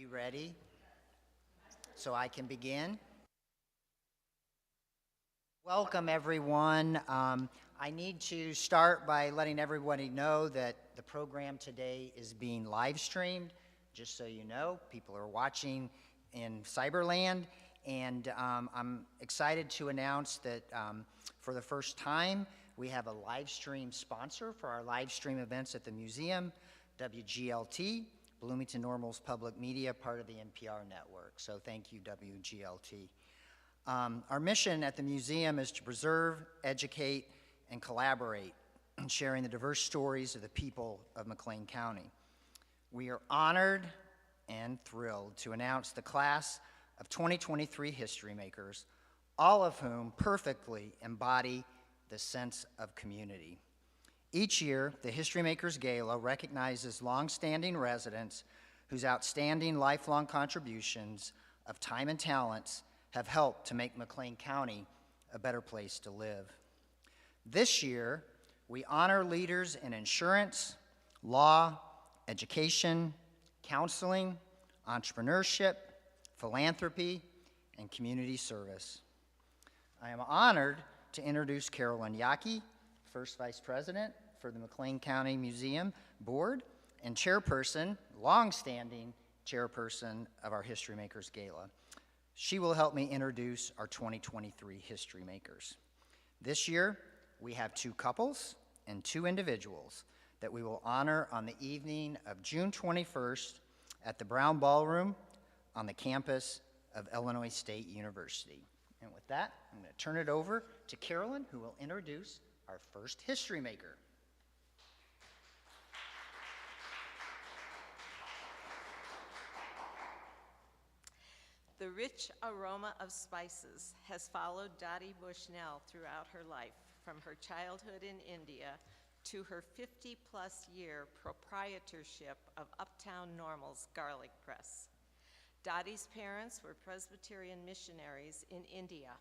you ready? So I can begin? Welcome, everyone. I need to start by letting everybody know that the program today is being live streamed. Just so you know, people are watching in Cyberland, and I'm excited to announce that for the first time, we have a live stream sponsor for our live stream events at the museum, WGLT, Bloomington Normal's public media, part of the NPR network. So thank you, WGLT. Our mission at the museum is to preserve, educate, and collaborate in sharing the diverse stories of the people of McLean County. We are honored and thrilled to announce the class of 2023 History Makers, all of whom perfectly embody the sense of community. Each year, the History Makers Gala recognizes longstanding residents whose outstanding lifelong contributions of time and talents have helped to make McLean County a better place to live. This year, we honor leaders in insurance, law, education, counseling, entrepreneurship, philanthropy, and community service. I am honored to introduce Carolyn Yockey, First Vice President for the McLean County Museum Board and chairperson, longstanding chairperson of our History Makers Gala. She will help me introduce our 2023 History Makers. This year, we have 2 couples and 2 individuals that we will honor on the evening of June 21st at the Brown Ballroom on the campus of Illinois State University. And with that, I'm going to turn it over to Carolyn, who will introduce our first History Maker. The rich aroma of spices has followed Dottie Bushnell throughout her life, from her childhood in India to her 50-plus year proprietorship of Uptown Normal's garlic press. Dottie's parents were Presbyterian missionaries in India,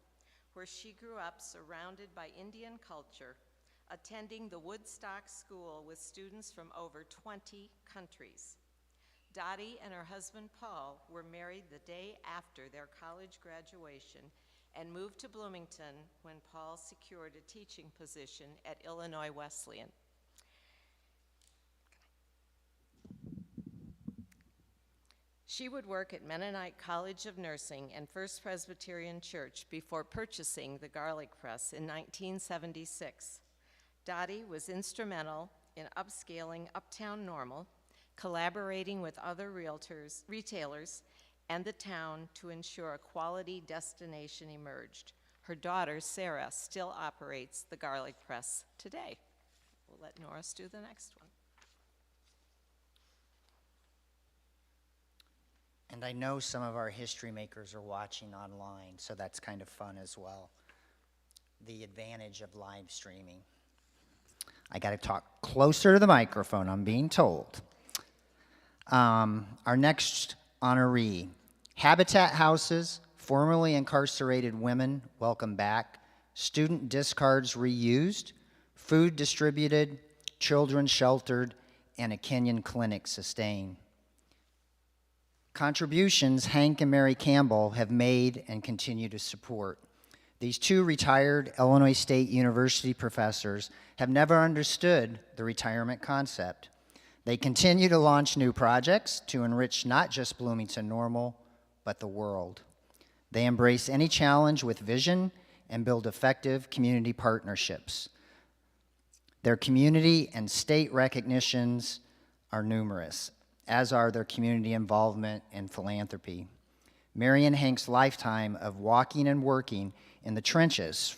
where she grew up surrounded by Indian culture, attending the Woodstock School with students from over 20 countries. Dottie and her husband Paul were married the day after their college graduation and moved to Bloomington when Paul secured a teaching position at Illinois Wesleyan. She would work at Mennonite College of Nursing and First Presbyterian Church before purchasing the garlic press in 1976. Dottie was instrumental in upscaling Uptown Normal, collaborating with other retailers, and the town to ensure a quality destination emerged. Her daughter, Sarah, still operates the garlic press today. We'll let Norris do the next one. And I know some of our history makers are watching online, so that's kind of fun as well. The advantage of live streaming. I got to talk closer to the microphone, I'm being told. Our next honoree, Habitat Houses, formerly incarcerated women, welcome back. Student discards reused, food distributed, children sheltered, and a Kenyan clinic sustained. Contributions Hank and Mary Campbell have made and continue to support. These 2 retired Illinois State University professors have never understood the retirement concept. They continue to launch new projects to enrich not just Bloomington Normal, but the world. They embrace any challenge with vision and build effective community partnerships. Their community and state recognitions are numerous, as are their community involvement and philanthropy. Mary and Hank's lifetime of walking and working in the trenches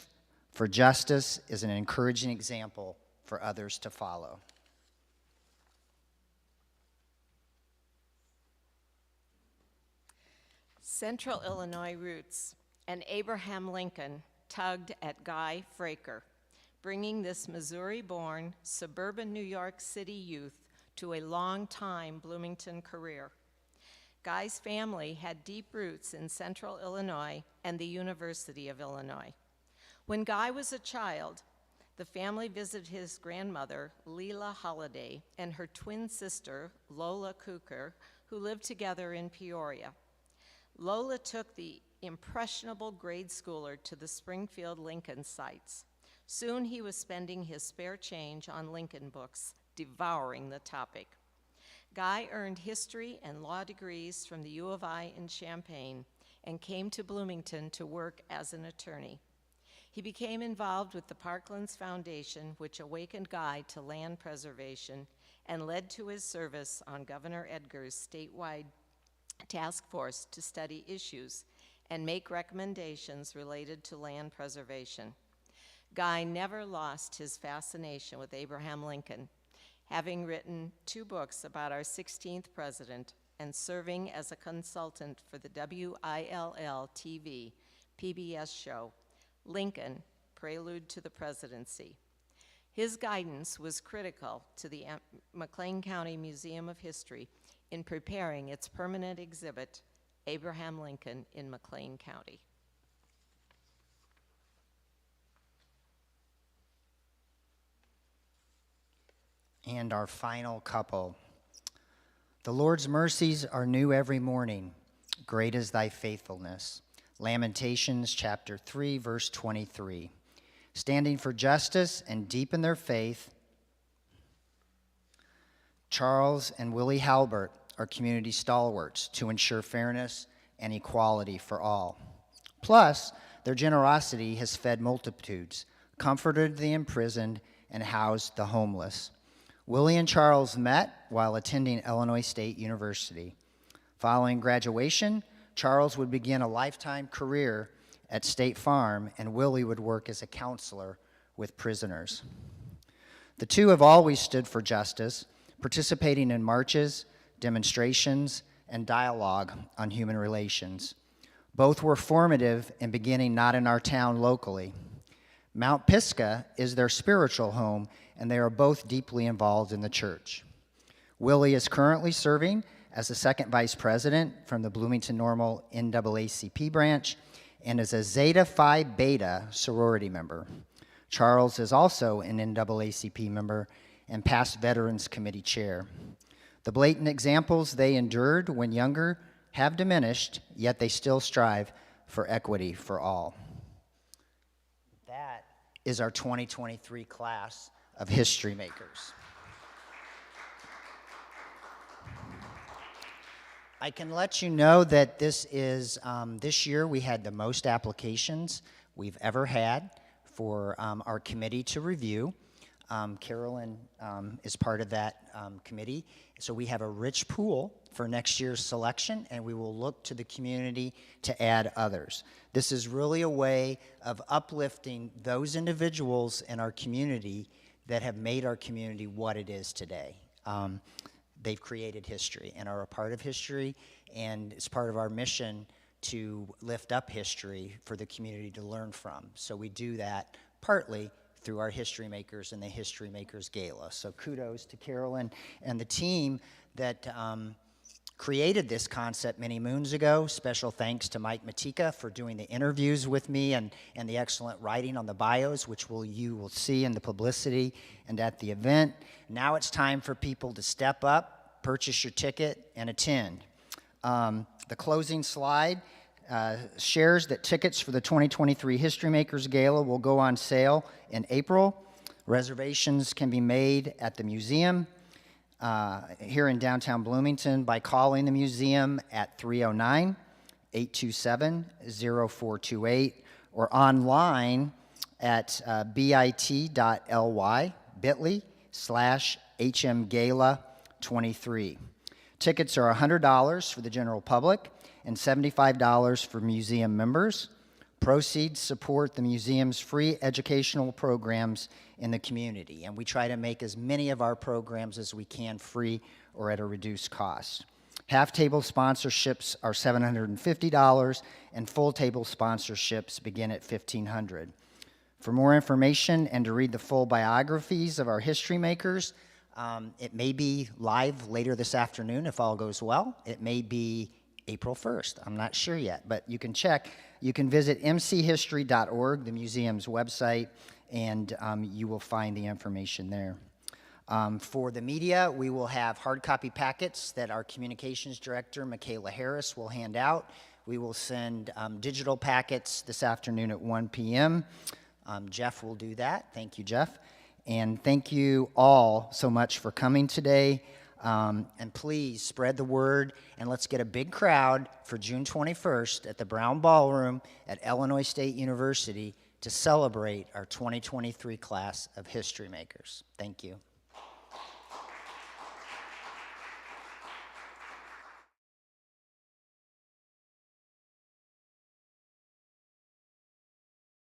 for justice is an encouraging example for others to follow. Central Illinois roots and Abraham Lincoln tugged at Guy Fraker, bringing this Missouri-born, suburban New York City youth to a long-time Bloomington career. Guy's family had deep roots in Central Illinois and the University of Illinois. When Guy was a child, the family visited his grandmother, Leela Holliday, and her twin sister, Lola Cooker, who lived together in Peoria. Lola took the impressionable grade schooler to the Springfield Lincoln sites. Soon he was spending his spare change on Lincoln books, devouring the topic. Guy earned history and law degrees from the U of I in Champaign and came to Bloomington to work as an attorney. He became involved with the Parklands Foundation, which awakened Guy to land preservation and led to his service on Governor Edgar's statewide task force to study issues and make recommendations related to land preservation. Guy never lost his fascination with Abraham Lincoln, having written 2 books about our 16th president and serving as a consultant for the WILL-TV PBS show, Lincoln, Prelude to the Presidency. His guidance was critical to the McLean County Museum of History in preparing its permanent exhibit, Abraham Lincoln in McLean County. And our final couple. The Lord's mercies are new every morning. Great is thy faithfulness. Lamentations chapter 3, verse 23. Standing for justice and deep in their faith, Charles and Willie Halbert are community stalwarts to ensure fairness and equality for all. Plus, their generosity has fed multitudes, comforted the imprisoned, and housed the homeless. Willie and Charles met while attending Illinois State University. Following graduation, Charles would begin a lifetime career at State Farm, and Willie would work as a counselor with prisoners. The two have always stood for justice, participating in marches, demonstrations, and dialogue on human relations. Both were formative in beginning not in our town locally. Mount Pisgah is their spiritual home, and they are both deeply involved in the church. Willie is currently serving as the second vice president from the Bloomington Normal NAACP branch and is a Zeta Phi Beta sorority member. Charles is also an NAACP member and past Veterans Committee chair. The blatant examples they endured when younger have diminished, yet they still strive for equity for all. That is our 2023 class of History Makers. I can let you know that this year we had the most applications we've ever had for our committee to review. Carolyn is part of that committee. So we have a rich pool for next year's selection, and we will look to the community to add others. This is really a way of uplifting those individuals in our community that have made our community what it is today. They've created history and are a part of history, and it's part of our mission to lift up history for the community to learn from. So we do that partly through our History Makers and the History Makers Gala. So kudos to Carolyn and the team that created this concept many moons ago. Special thanks to Mike Matika for doing the interviews with me and the excellent writing on the bios, which you will see in the publicity and at the event. Now it's time for people to step up, purchase your ticket, and attend. The closing slide shares that tickets for the 2023 History Makers Gala will go on sale in April. Reservations can be made at the museum here in downtown Bloomington by calling the museum at 309-827-0428 or online at bit.ly/HMGala23. Tickets are $100 for the general public and $75 for museum members. Proceeds support the museum's free educational programs in the community, and we try to make as many of our programs as we can free or at a reduced cost. Half-table sponsorships are $750, and full-table sponsorships begin at $1,500. For more information and to read the full biographies of our history makers, it may be live later this afternoon if all goes well. It may be April 1st. I'm not sure yet, but you can check. You can visit mchistory.org, the museum's website, and you will find the information there. For the media, we will have hard copy packets that our communications director, Michaela Harris, will hand out. We will send digital packets this afternoon at 1 p.m. Jeff will do that. Thank you, Jeff. And thank you all so much for coming today. And please spread the word, and let's get a big crowd for June 21st at the Brown Ballroom at Illinois State University to celebrate our 2023 class of History Makers. Thank you.